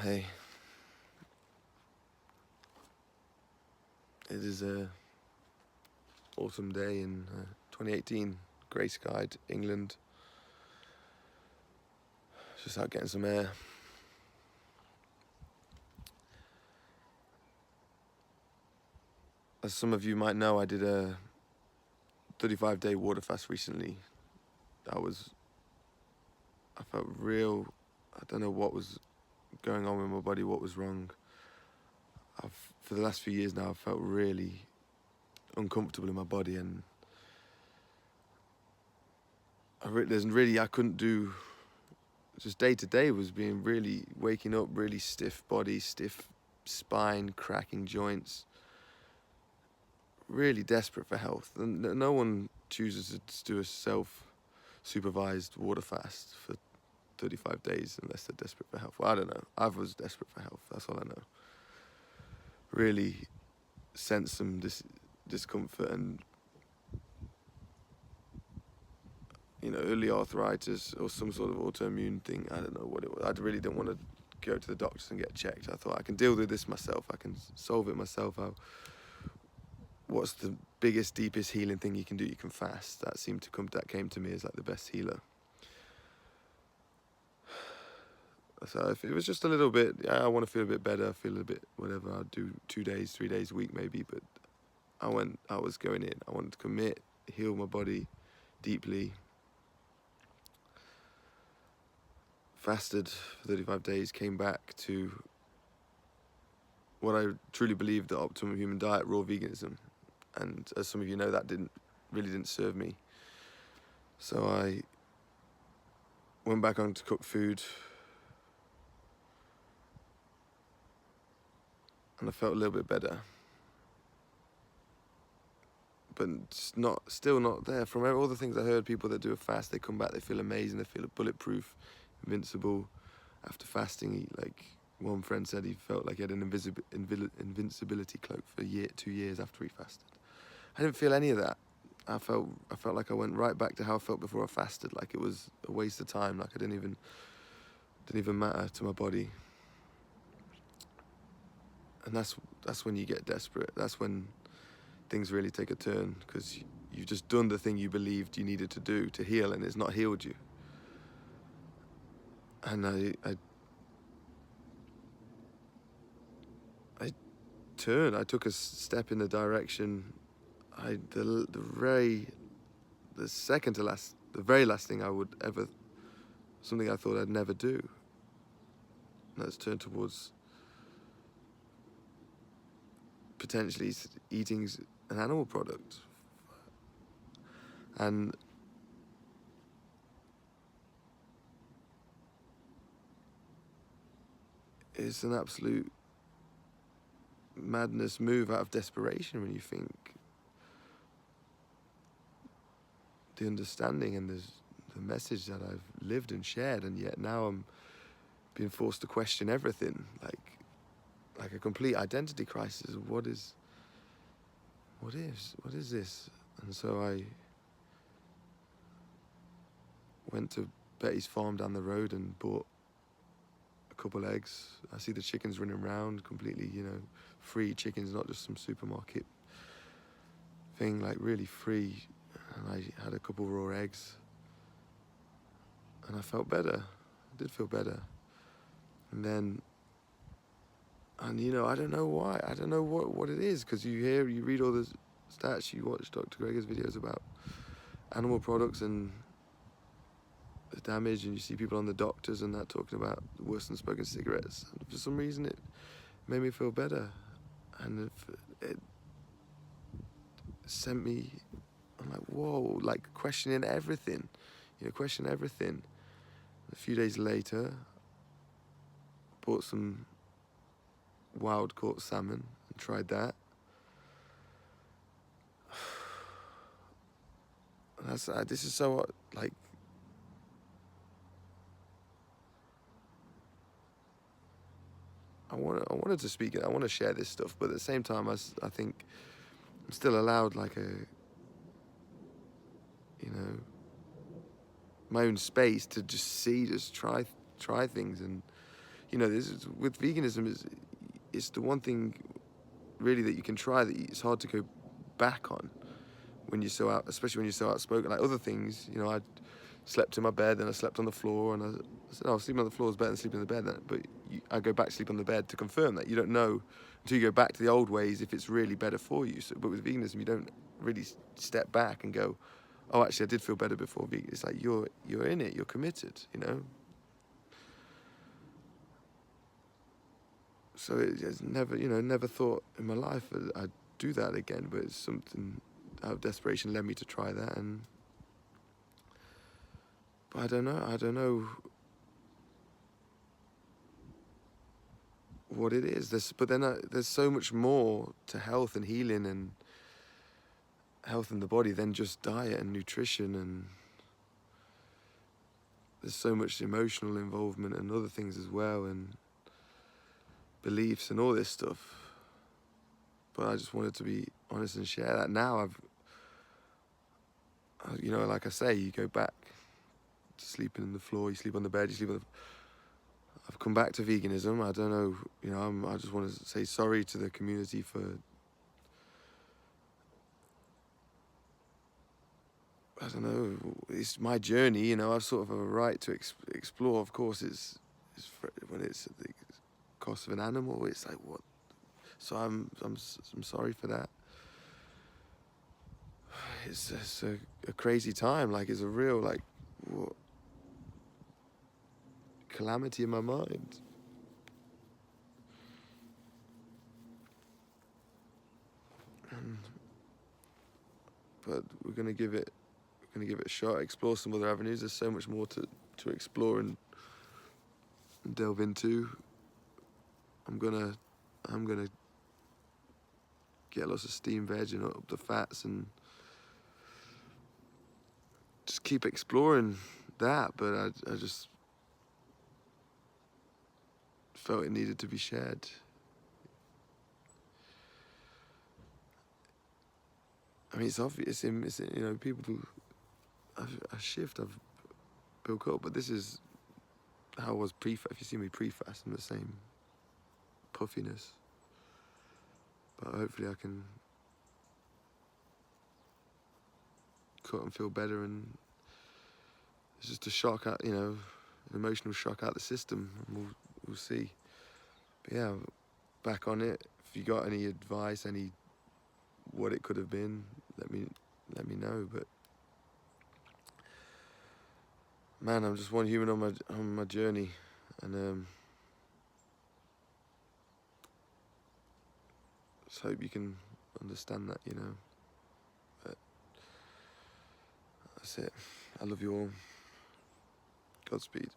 Hey, it is a autumn day in 2018, grey skied England. Just out getting some air. As some of you might know, I did a 35-day water fast recently. I felt real, I don't know what was going on with my body, what was wrong. For the last few years now, I've felt really uncomfortable in my body, and I couldn't do, just day to day was being really, waking up really stiff body, stiff spine, cracking joints, really desperate for health. And no one chooses to do a self-supervised water fast for 35 days unless they're desperate for health. Well, I don't know. I was desperate for health. That's all I know. Really sensed some discomfort and, early arthritis or some sort of autoimmune thing. I don't know what it was. I really didn't want to go to the doctors and get checked. I thought I can deal with this myself. I can solve it myself. What's the biggest, deepest healing thing you can do? You can fast. That came to me as like the best healer. So if it was just a little bit, I want to feel a bit better, feel a bit whatever, I'll do 2 days, 3 days a week maybe, but I was going in. I wanted to commit, heal my body deeply. Fasted for 35 days, came back to what I truly believe the optimum human diet, raw veganism. And as some of you know, that really didn't serve me. So I went back on to cook food, and I felt a little bit better. But still not there. From all the things I heard, people that do a fast, they come back, they feel amazing, they feel bulletproof, invincible. After fasting, like one friend said, he felt like he had an invincibility cloak for 2 years after he fasted. I didn't feel any of that. I felt like I went right back to how I felt before I fasted, like it was a waste of time, like I didn't even matter to my body. And that's when you get desperate. That's when things really take a turn, because you've just done the thing you believed you needed to do to heal, and it's not healed you. And I took a step in the direction. The very last thing I would ever, something I thought I'd never do. And that's turned towards potentially eating an animal product. And it's an absolute madness move out of desperation when you think the understanding and the message that I've lived and shared, and yet now I'm being forced to question everything, like a complete identity crisis. What is this? And so I went to Betty's farm down the road and bought a couple eggs. I see the chickens running around completely, free chickens, not just some supermarket thing, like really free. And I had a couple raw eggs, and I felt better. I did feel better. And then, I don't know why. I don't know what it is, because you read all the stats, you watch Dr. Greger's videos about animal products and the damage, and you see people on the doctors and that talking about worse than smoking cigarettes. And for some reason, it made me feel better, and it sent me. I'm like, whoa, like questioning everything, question everything. A few days later, bought some wild caught salmon and tried that. And this is so like. I wanted to speak it. I want to share this stuff, but at the same time, I think I'm still allowed like my own space to just try things, and you know, this is, with veganism, it's the one thing really that you can try that it's hard to go back on when you're so out, especially when you're so outspoken. Like other things, you know, I slept in my bed and I slept on the floor, and I said, oh, sleeping on the floor is better than sleeping in the bed. But I go back to sleep on the bed to confirm that. You don't know until you go back to the old ways if it's really better for you. So, but with veganism, you don't really step back and go, oh, actually, I did feel better before vegan. It's like you're in it, you're committed, you know. So it's never, you know, never thought in my life that I'd do that again. But it's something out of desperation led me to try that, and but I don't know what it is. But then there's so much more to health and healing and health in the body than just diet and nutrition, and there's so much emotional involvement and other things as well, and beliefs and all this stuff. But I just wanted to be honest and share that. Now you know, like I say, you go back to sleeping on the floor, you sleep on the bed, you sleep on the... I've come back to veganism. I don't know, you know, I just want to say sorry to the community for... I don't know, it's my journey, you know, I've sort of a right to explore. Of course, when it's at the cost of an animal, it's like, what? So I'm sorry for that. It's a crazy time. Like, it's a real, like, what, calamity in my mind. But we're gonna give it a shot. Explore some other avenues. There's so much more to explore and delve into. I'm gonna get lots of steamed veg and up the fats and just keep exploring that. But I just felt it needed to be shared. I mean, it's obvious. It's, you know, people do a shift. I've built up, but this is how I was pre-fast. If you see me pre-fast, I'm the same puffiness. But hopefully I can cut and feel better, and it's just a shock out, you know, an emotional shock out the system, and we'll see. But yeah, back on it. If you got any advice, any what it could have been, let me know. But man, I'm just one human on my journey, and just hope you can understand that, you know. But that's it. I love you all. Godspeed.